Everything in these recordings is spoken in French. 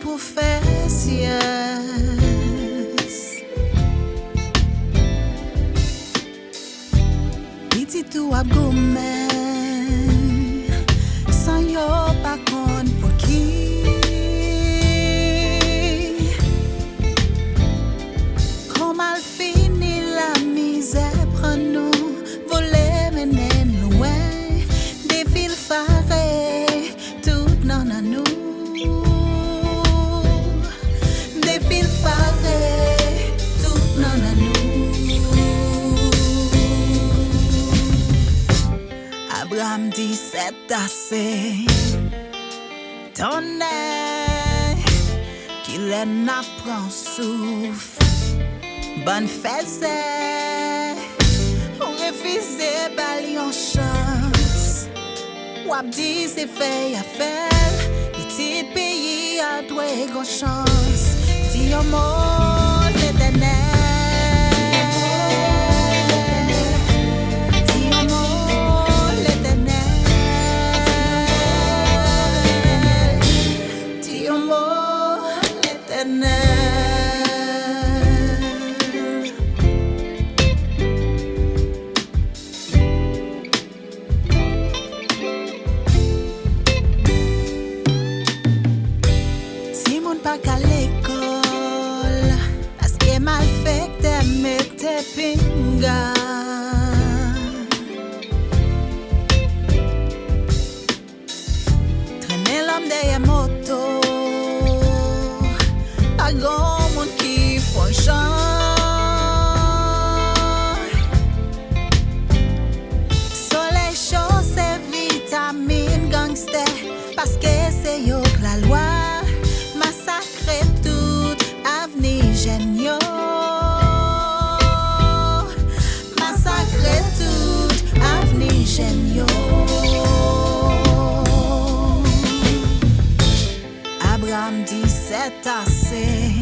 pour faire sieste. Petit tout à gourmet, sans yo pas compte pour qui. Comment finit la misère, prend nous, voler mener loin, des villes farées, toutes non à nous. Des villes farées, toutes non à nous. Abraham dit c'est assez. Tonnerre, qu'il en apprend souffle. Bonne fête, on refuse bali en chance. Ou dit c'est fait à faire. Petit pays a doué grand chance. Dis un mot l'éternel. Dis un mot l'éternel. Dis un mot l'éternel. Pas qu'à l'école, parce que mal fait t'aimer tes pingas. Traîner l'homme derrière moto, pas grand monde qui font genre. Soleil chaud, c'est vitamine gangster, parce que c'est yo la loi. Massacrer tout avenir géniaux. Massacrer tout avenir géniaux. Abraham dit c'est assez.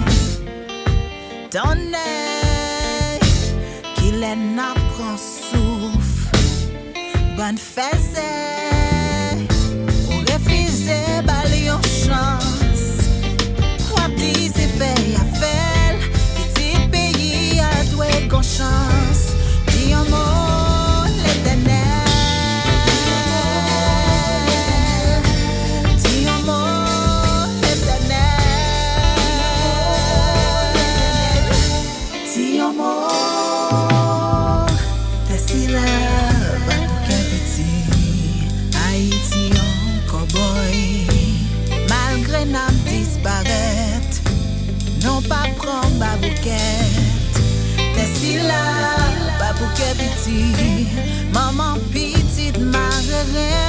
Tonnerre, qu'il en apprend souffle. Bonne fête, on refuse bali en chance. C'est fait à faire. Petit pays a doué grand chance. Dis un mot l'éternel. Dis un mot l'éternel. Dis un mot. T'es si là, pas petit. Haïti en cowboy. Malgré n'a disparaît. Non pas prendre babouquette. T'es si là, babouquette petit. Maman petite marraine.